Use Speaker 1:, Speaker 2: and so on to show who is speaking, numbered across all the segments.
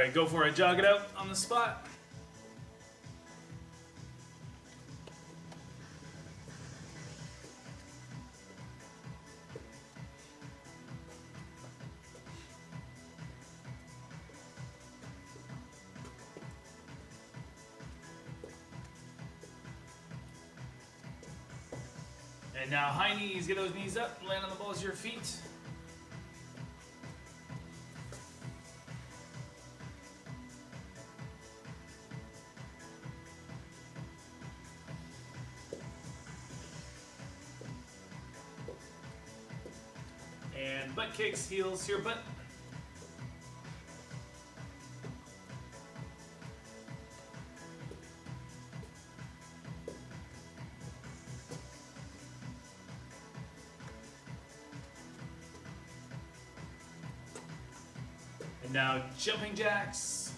Speaker 1: right, go for it. Jog it out on the spot. And now high knees, get those knees up, land on the balls of your feet. And butt kicks, heels to your butt. And now jumping jacks.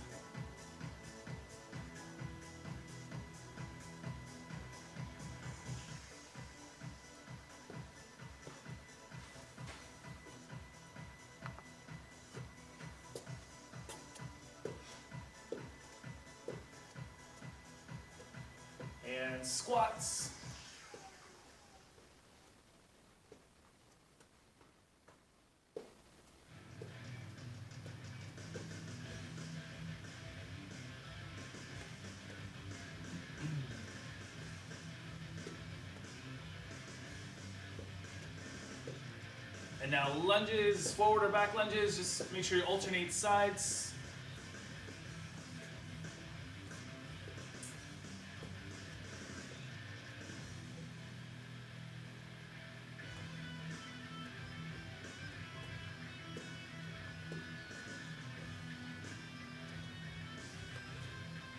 Speaker 1: And squats. And now lunges, forward or back lunges, just make sure you alternate sides.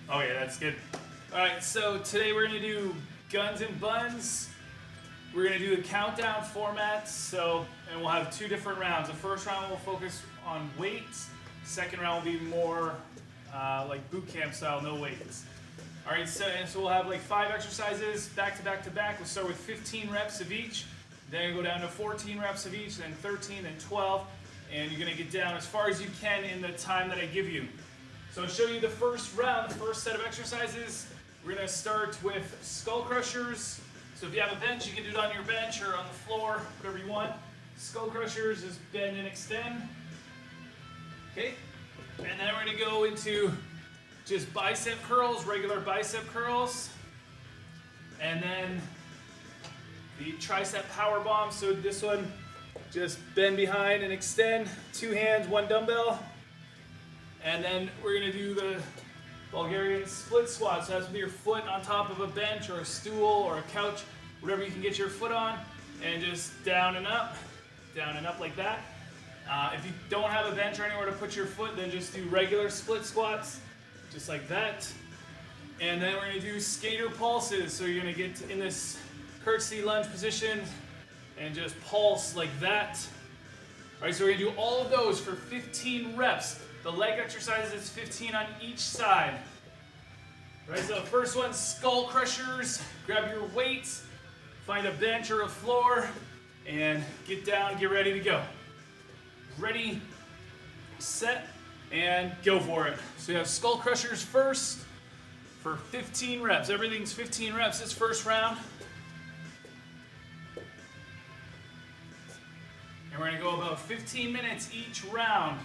Speaker 1: Oh yeah, that's good. All right, so today we're gonna do guns and buns. We're gonna do a countdown format, and we'll have 2 different rounds. The first round will focus on weights. Second round will be more like boot camp style, no weights. All right, so we'll have like 5 exercises back to back to back. We'll start with 15 reps of each, then go down to 14 reps of each, then 13, then 12, and you're gonna get down as far as you can in the time that I give you. So I'll show you the first round, the first set of exercises. We're gonna start with skull crushers. So if you have a bench, you can do it on your bench or on the floor, whatever you want. Skull crushers is bend and extend. Okay, and then we're gonna go into just bicep curls, regular bicep curls. And then the tricep power bomb. So this one, just bend behind and extend, 2 hands, 1 dumbbell. And then we're gonna do the Bulgarian split squat. So that's with your foot on top of a bench or a stool or a couch, whatever you can get your foot on, and just down and up like that. If you don't have a bench or anywhere to put your foot, then just do regular split squats, just like that. And then we're gonna do skater pulses. So you're gonna get in this curtsy lunge position and just pulse like that. All right, so we're gonna do all of those for 15 reps. The leg exercises is 15 on each side. All right, so the first one, skull crushers. Grab your weights, find a bench or a floor, and get down, get ready to go. Ready, set, and go for it. So you have skull crushers first for 15 reps. Everything's 15 reps this first round. And we're gonna go about 15 minutes each round.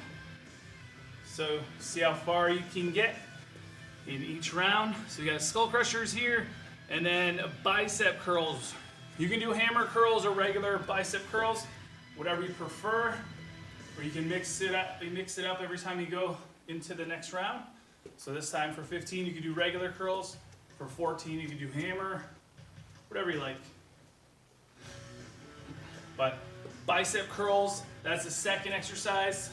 Speaker 1: So see how far you can get in each round. So you got skull crushers here, and then bicep curls. You can do hammer curls or regular bicep curls, whatever you prefer, or you can mix it up every time you go into the next round. So this time for 15, you can do regular curls. For 14, you can do hammer, whatever you like. But bicep curls, that's the second exercise.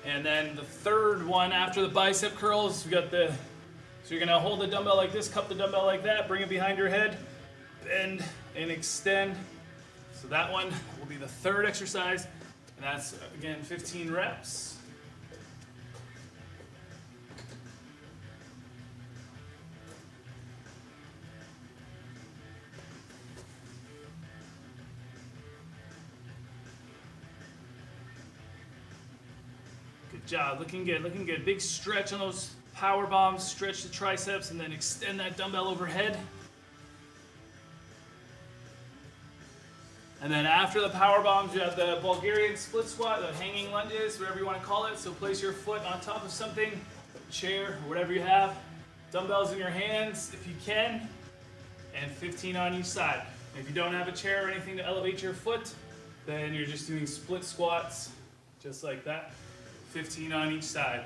Speaker 1: And then the third one after the bicep curls, we got so you're gonna hold the dumbbell like this, cup the dumbbell like that, bring it behind your head, bend and extend. So that one will be the third exercise, and that's again 15 reps. Good job, looking good, looking good. Big stretch on those power bombs, stretch the triceps, and then extend that dumbbell overhead. And then after the power bombs, you have the Bulgarian split squat, the hanging lunges, whatever you want to call it. So place your foot on top of something, chair, or whatever you have. Dumbbells in your hands if you can, and 15 on each side. If you don't have a chair or anything to elevate your foot, then you're just doing split squats, just like that. 15 on each side.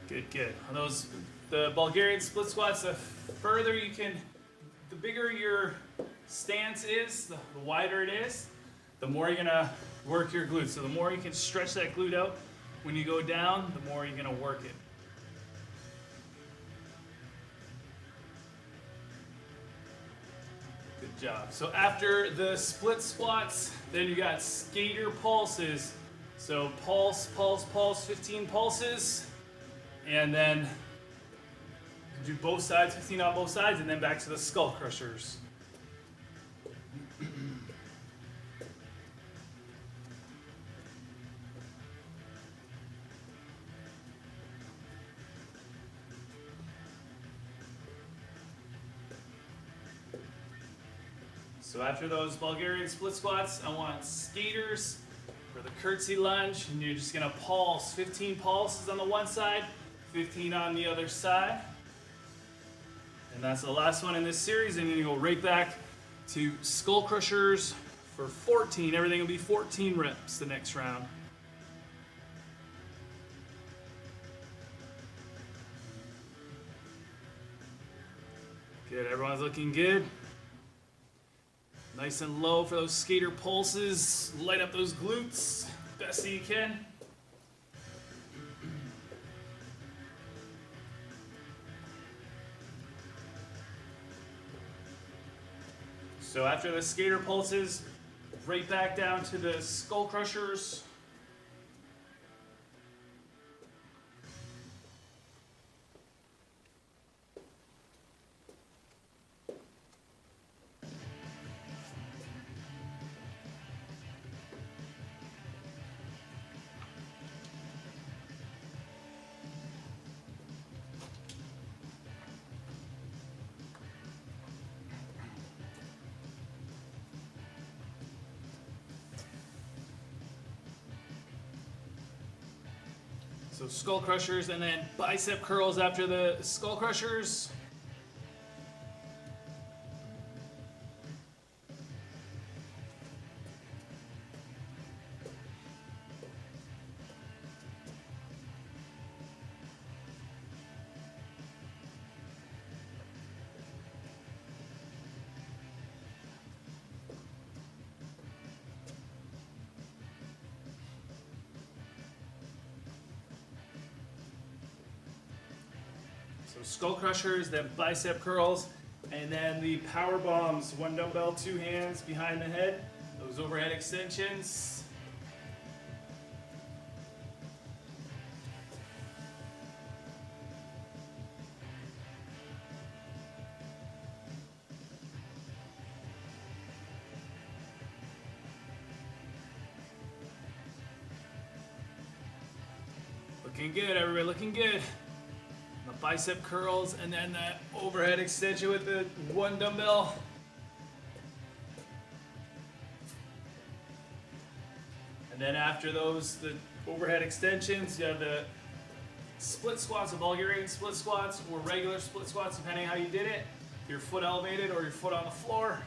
Speaker 1: Good, good. On those, the Bulgarian split squats, the further you can, the bigger your stance is, the wider it is, the more you're gonna work your glutes. So the more you can stretch that glute out when you go down, the more you're gonna work it. Good job. So after the split squats, then you got skater pulses. So pulse, pulse, pulse, 15 pulses. And then do both sides, 15 on both sides, and then back to the skull crushers. So after those Bulgarian split squats, I want skaters for the curtsy lunge, and you're just gonna pulse, 15 pulses on the one side, 15 on the other side. And that's the last one in this series, and then you go right back to skull crushers for 14. Everything will be 14 reps the next round. Good, everyone's looking good. Nice and low for those skater pulses. Light up those glutes best that you can. So after the skater pulses, right back down to the skull crushers. So skull crushers and then bicep curls after the skull crushers. So skull crushers, then bicep curls, and then the power bombs. One dumbbell, two hands behind the head. Those overhead extensions. Looking good, everybody, looking good. The bicep curls and then that overhead extension with the one dumbbell. And then after those, the overhead extensions, you have the split squats, the Bulgarian split squats, or regular split squats, depending how you did it. Your foot elevated or your foot on the floor.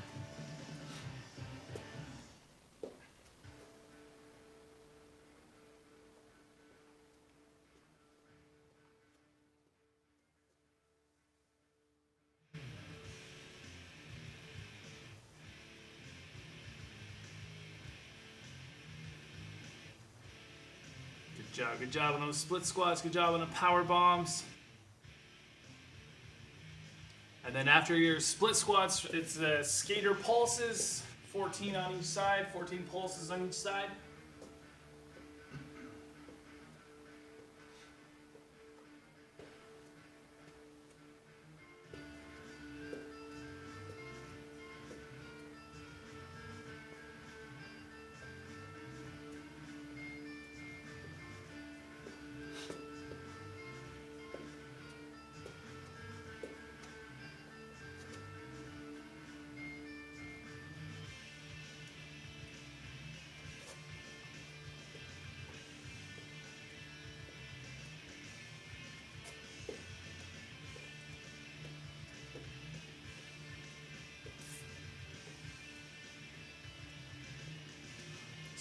Speaker 1: Good job on those split squats, good job on the power bombs. And then after your split squats, it's the skater pulses, 14 on each side, 14 pulses on each side.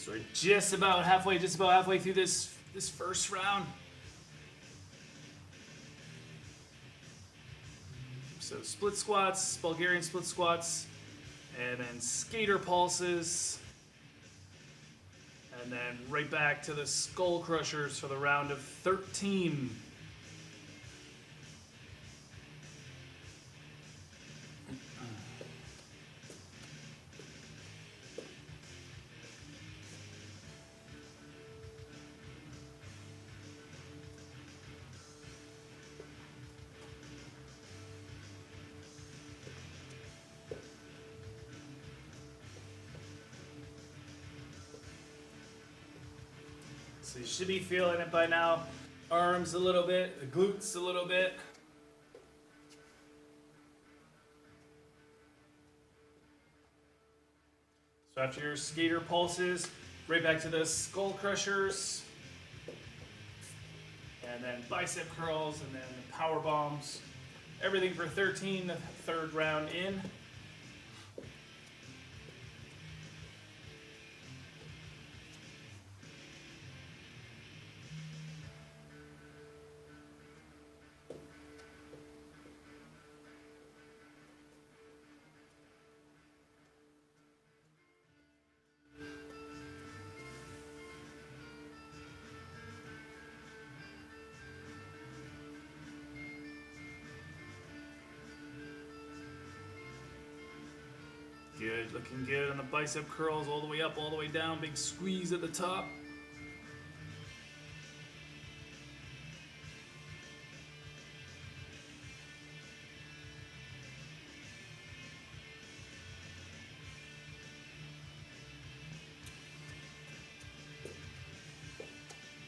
Speaker 1: So we're just about halfway through this first round. So split squats, Bulgarian split squats, and then skater pulses. And then right back to the skull crushers for the round of 13. So you should be feeling it by now. Arms a little bit, the glutes a little bit. So after your skater pulses, right back to the skull crushers. And then bicep curls, and then the power bombs. Everything for 13, the third round in. Good, looking good on the bicep curls, all the way up, all the way down, big squeeze at the top.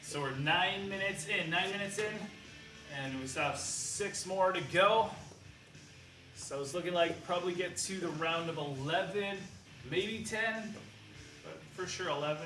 Speaker 1: So we're 9 minutes in, and we still have 6 more to go. So it's looking like probably get to the round of 11, maybe 10, but for sure 11.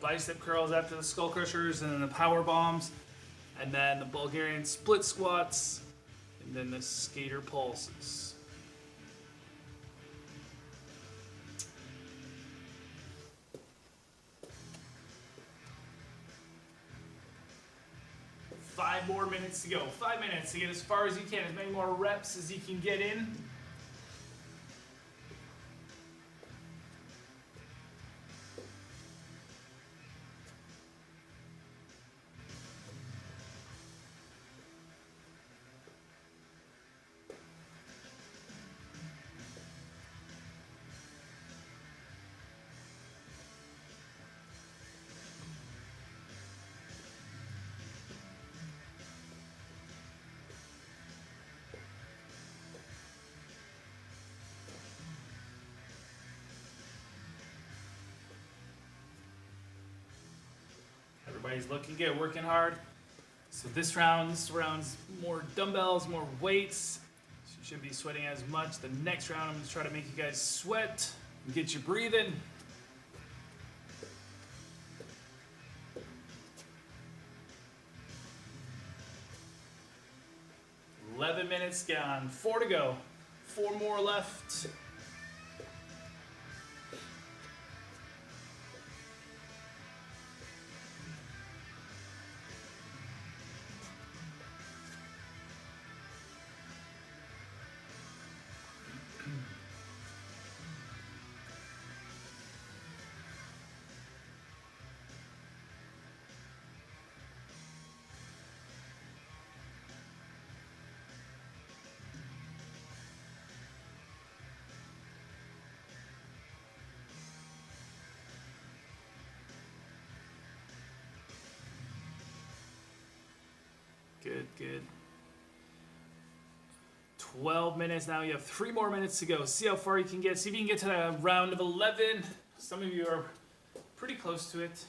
Speaker 1: Bicep curls after the skull crushers, and then the power bombs, and then the Bulgarian split squats, and then the skater pulses. Five more minutes to go. 5 minutes to get as far as you can, as many more reps as you can get in. Everybody's looking good, working hard. So this round's more dumbbells, more weights. So you shouldn't be sweating as much. The next round, I'm gonna try to make you guys sweat and get you breathing. $11 minutes gone, 4 to go. 4 more left. Good, good. 12 minutes now. You have 3 more minutes to go. See how far you can get. See if you can get to the round of 11. Some of you are pretty close to it.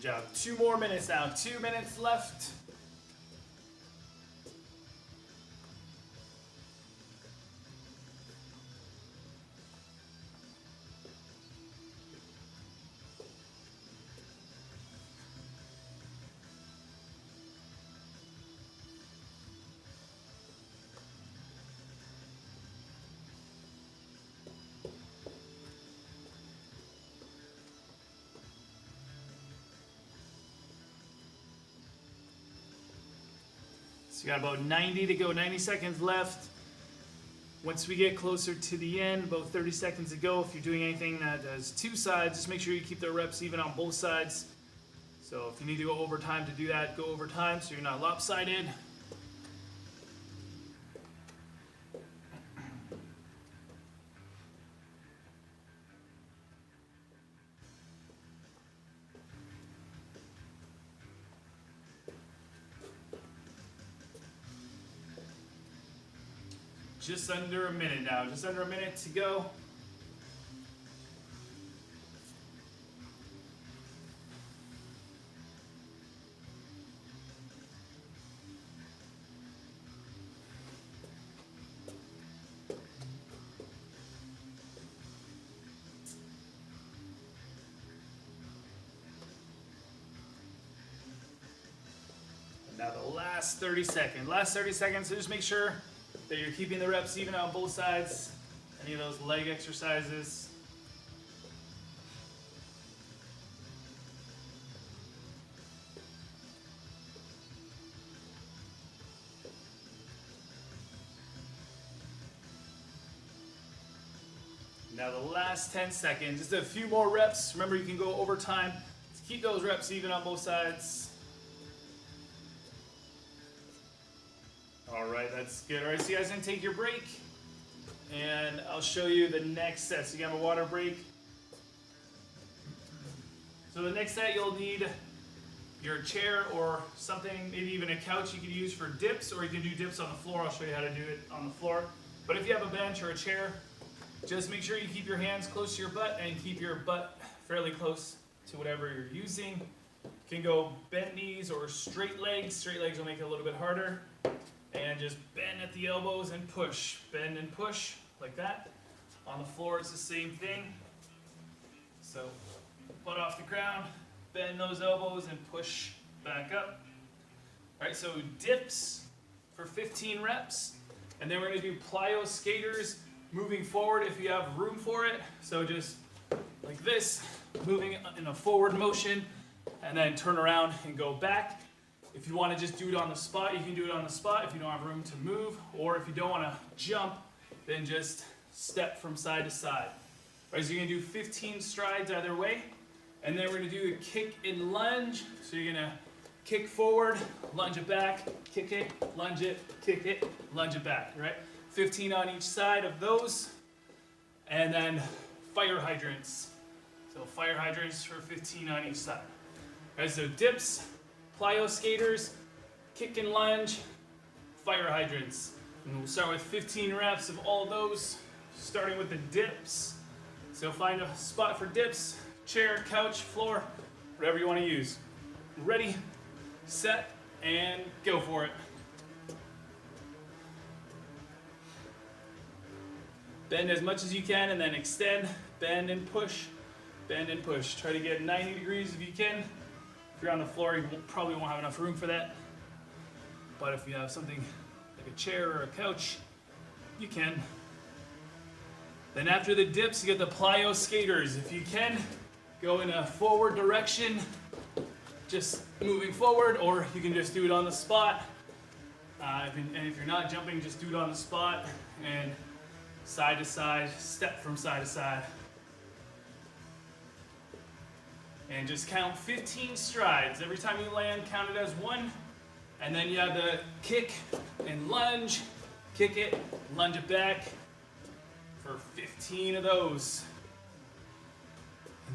Speaker 1: Good job. 2 more minutes now. 2 minutes left. So you got about 90 to go, 90 seconds left. Once we get closer to the end, about 30 seconds to go, if you're doing anything that does 2 sides, just make sure you keep the reps even on both sides. So if you need to go overtime to do that, go overtime so you're not lopsided. Just under a minute now, just under a minute to go. And now the last 30 seconds. Last 30 seconds, so just make sure that you're keeping the reps even on both sides. Any of those leg exercises. Now the last 10 seconds, just a few more reps. Remember, you can go overtime. Let's keep those reps even on both sides. All right, that's good. All right, so you guys can take your break, and I'll show you the next set. So you have a water break. So the next set, you'll need your chair or something, maybe even a couch you could use for dips, or you can do dips on the floor. I'll show you how to do it on the floor. But if you have a bench or a chair, just make sure you keep your hands close to your butt and keep your butt fairly close to whatever you're using. You can go bent knees or straight legs. Straight legs will make it a little bit harder. And just bend at the elbows and push. Bend and push, like that. On the floor, it's the same thing. So, butt off the ground, bend those elbows and push back up. All right, so dips for 15 reps. And then we're gonna do plyo skaters, moving forward if you have room for it. So just like this, moving in a forward motion, and then turn around and go back. If you want to just do it on the spot, you can do it on the spot if you don't have room to move, or if you don't want to jump, then just step from side to side. All right, so you're going to do 15 strides either way, and then we're going to do a kick and lunge. So you're going to kick forward, lunge it back, kick it, lunge it, kick it, lunge it back, right? 15 on each side of those, and then fire hydrants. So fire hydrants for 15 on each side. All right, so dips, plyo skaters, kick and lunge, fire hydrants. And we'll start with 15 reps of all those, starting with the dips. So find a spot for dips, chair, couch, floor, whatever you want to use. Ready, set, and go for it. Bend as much as you can and then extend, bend and push, bend and push. Try to get 90 degrees if you can. If you're on the floor, you probably won't have enough room for that. But if you have something like a chair or a couch, you can. Then after the dips, you get the plyo skaters. If you can, go in a forward direction, just moving forward, or you can just do it on the spot. And if you're not jumping, just do it on the spot, and side to side, step from side to side. And just count 15 strides. Every time you land, count it as 1. And then you have the kick and lunge, kick it, lunge it back for 15 of those.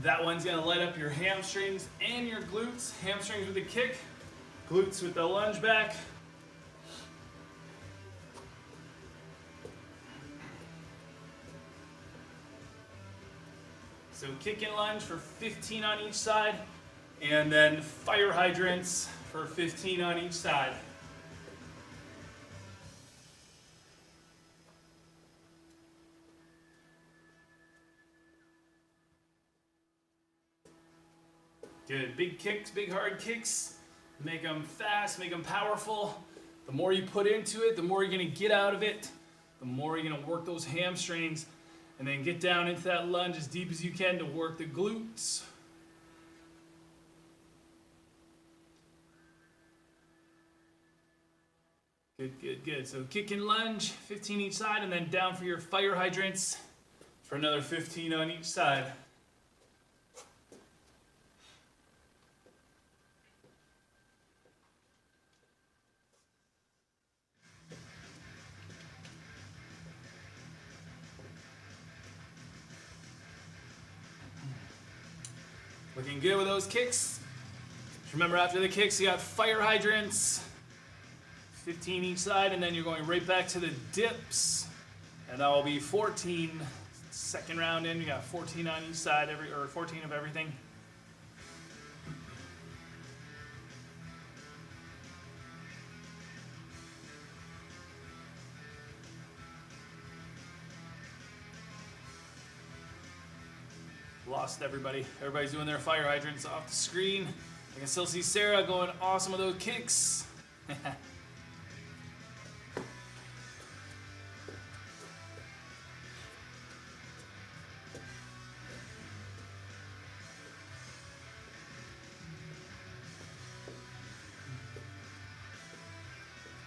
Speaker 1: That one's gonna light up your hamstrings and your glutes. Hamstrings with the kick, glutes with the lunge back. So kick and lunge for 15 on each side. And then fire hydrants for 15 on each side. Good, big kicks, big hard kicks. Make them fast, make them powerful. The more you put into it, the more you're gonna get out of it. The more you're gonna work those hamstrings, and then get down into that lunge as deep as you can to work the glutes. Good, good, good. So kick and lunge, 15 each side, and then down for your fire hydrants for another 15 on each side. Looking good with those kicks. Just remember, after the kicks, you got fire hydrants, 15 each side, and then you're going right back to the dips. And that will be 14. Second round in, you got 14 on each side, or 14 of everything. Lost everybody. Everybody's doing their fire hydrants off the screen. I can still see Sarah going awesome with those kicks. Good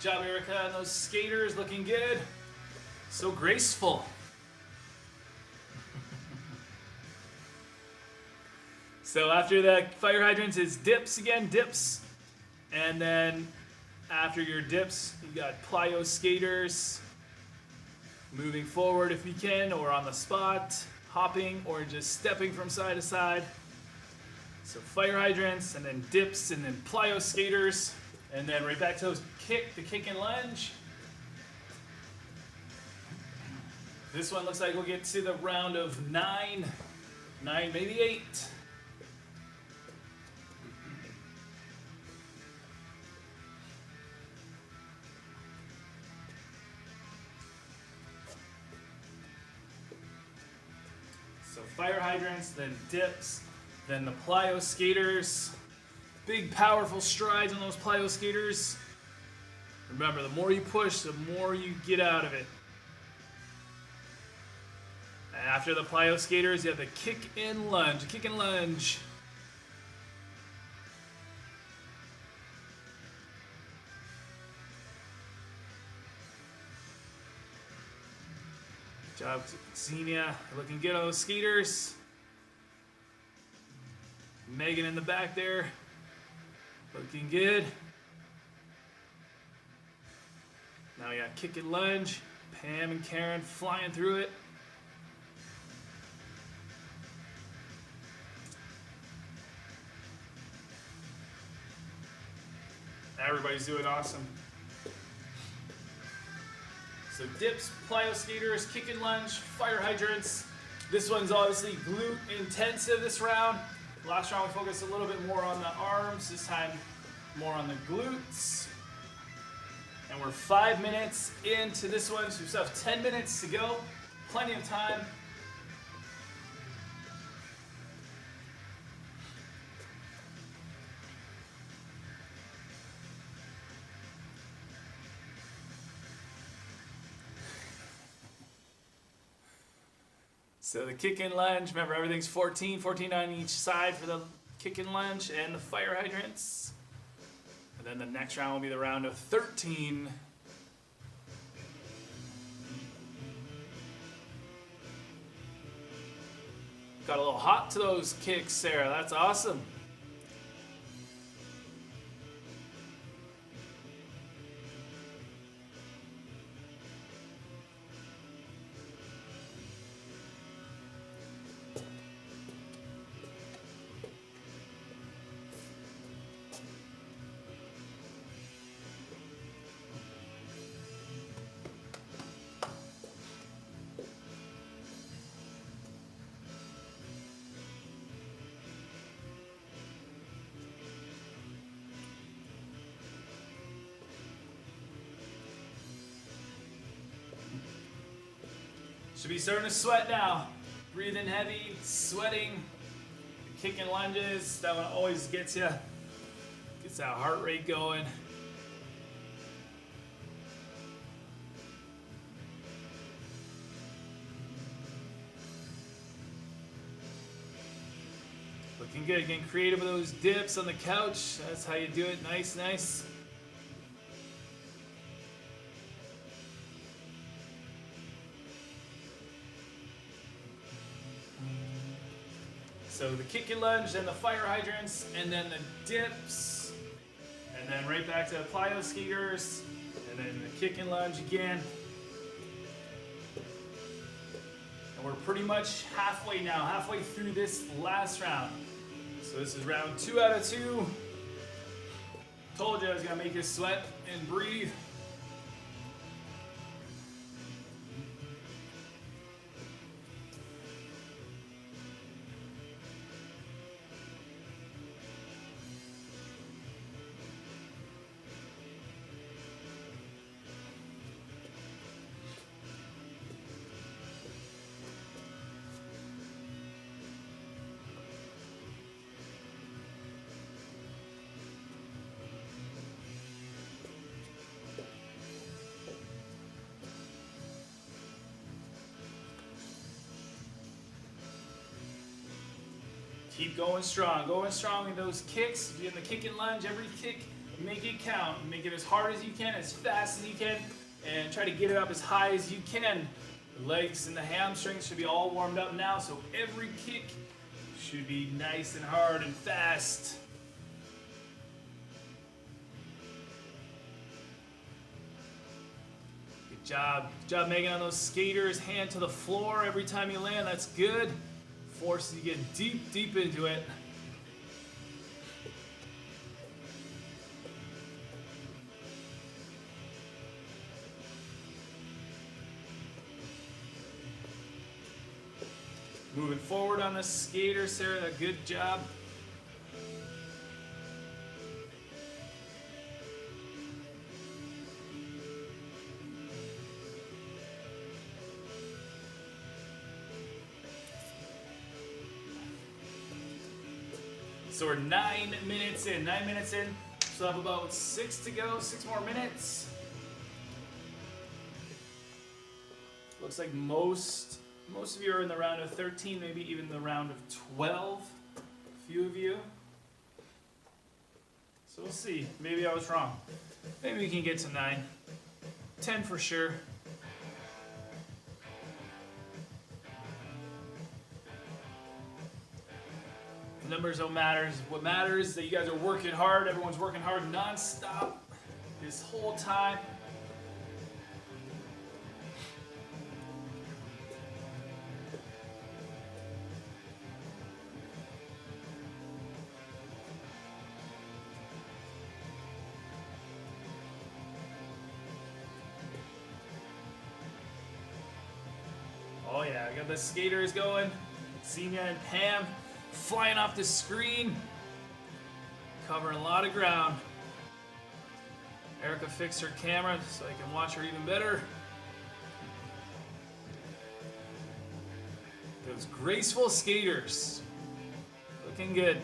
Speaker 1: job, Erica, and those skaters looking good. So graceful. So after the fire hydrants is dips again, dips. And then after your dips, you got plyo skaters. Moving forward if you can, or on the spot, hopping, or just stepping from side to side. So fire hydrants, and then dips, and then plyo skaters. And then right back to those the kick and lunge. This one looks like we'll get to the round of 9, maybe 8. So fire hydrants, then dips, then the plyo skaters. Big powerful strides on those plyo skaters. Remember, the more you push, the more you get out of it. After the plyo skaters, you have the kick and lunge. Kick and lunge. Good job, Xenia. Looking good on those skaters. Megan in the back there. Looking good. Now we got kick and lunge. Pam and Karen flying through it. Everybody's doing awesome. So dips, plyo skaters, kick and lunge, fire hydrants. This one's obviously glute intensive this round. Last round we focused a little bit more on the arms. This time more on the glutes. And we're 5 minutes into this one, so we still have 10 minutes to go. Plenty of time. So the kick and lunge, remember everything's 14 on each side for the kick and lunge and the fire hydrants. And then the next round will be the round of 13. Got a little hot to those kicks, Sarah. That's awesome. Should be starting to sweat now. Breathing heavy, sweating, kicking lunges. That one always gets you. Gets that heart rate going. Looking good. Getting creative with those dips on the couch. That's how you do it. Nice, nice. So the kick and lunge, then the fire hydrants, and then the dips. And then right back to plyo skaters. And then the kick and lunge again. And we're pretty much halfway now, halfway through this last round. So this is round 2 out of 2. Told you I was gonna make you sweat and breathe. Keep going strong in those kicks. If you're in the kick and lunge, every kick, make it count. Make it as hard as you can, as fast as you can, and try to get it up as high as you can. The legs and the hamstrings should be all warmed up now, so every kick should be nice and hard and fast. Good job. Good job, Megan, on those skaters. Hand to the floor every time you land. That's good. Forces you to get deep, deep into it. Moving forward on the skater, Sarah, good job. So we're 9 minutes in. 9 minutes in. So I have about 6 to go. 6 more minutes. Looks like most of you are in the round of 13, maybe even the round of 12. A few of you. So we'll see. Maybe I was wrong. Maybe we can get to 9. 10 for sure. Numbers don't matter. What matters is that you guys are working hard. Everyone's working hard non-stop this whole time. Oh yeah, I got the skaters going. Xenia and Pam flying off the screen, covering a lot of ground. Erica fixed her camera so I can watch her even better. Those graceful skaters, looking good.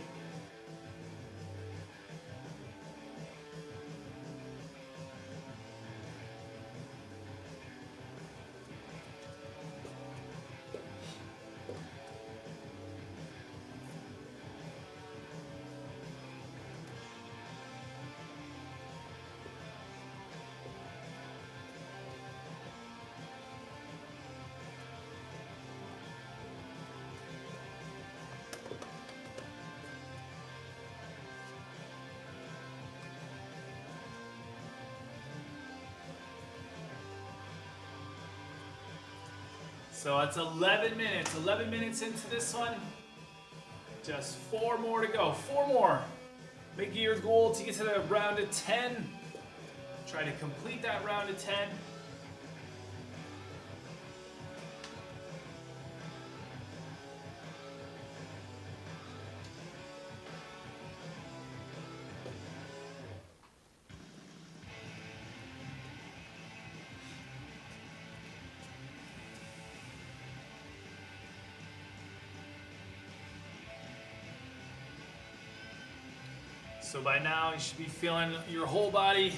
Speaker 1: So it's 11 minutes. 11 minutes into this one. Just 4 more to go. 4 more. Make it your goal to get to the round of 10. Try to complete that round of 10. So by now you should be feeling your whole body.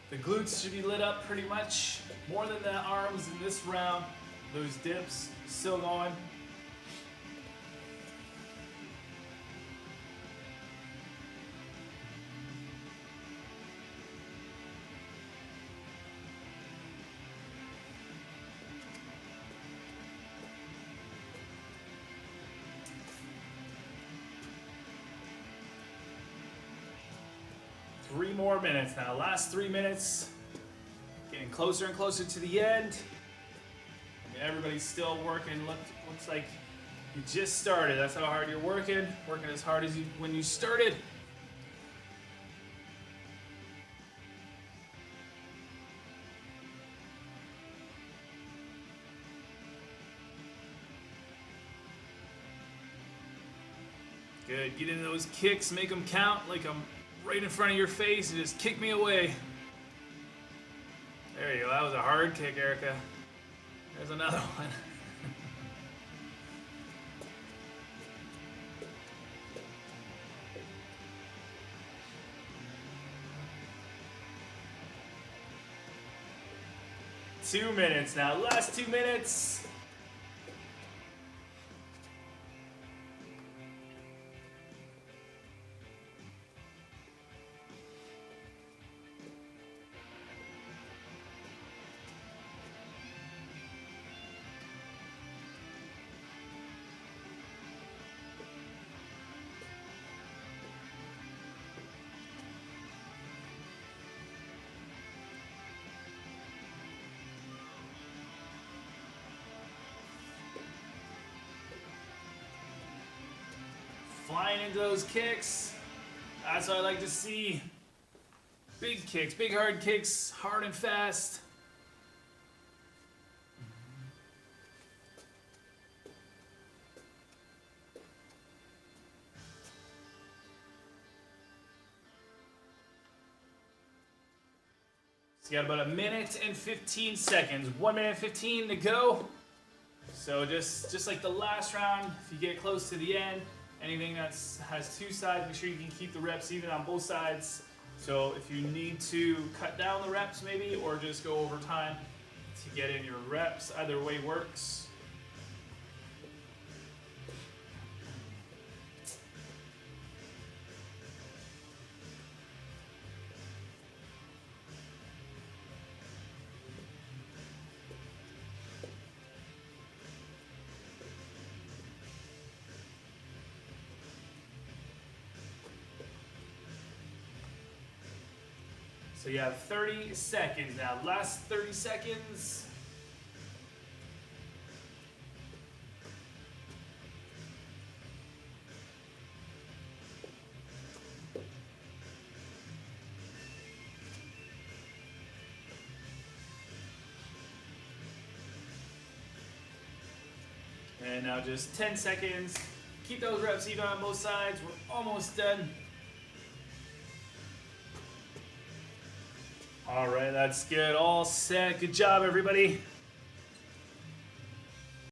Speaker 1: The glutes should be lit up pretty much. More than the arms in this round. Those dips still going. Three more minutes now. Last 3 minutes. Getting closer and closer to the end. I mean, everybody's still working. Looks like you just started. That's how hard you're working. Working as hard as when you started. Good. Get into those kicks. Make them count like I'm right in front of your face and just kick me away. There you go. That was a hard kick, Erica. There's another one. Two minutes now. Last 2 minutes. Flying into those kicks. That's what I like to see. Big kicks, big hard kicks, hard and fast. So you got about 1 minute and 15 seconds. 1 minute and 15 to go. So just like the last round, if you get close to the end, anything that has two sides, make sure you can keep the reps even on both sides. So if you need to cut down the reps maybe, or just go over time to get in your reps, either way works. So you have 30 seconds now. Last 30 seconds. And now just 10 seconds. Keep those reps even on both sides. We're almost done. All right, that's good. All set. Good job, everybody.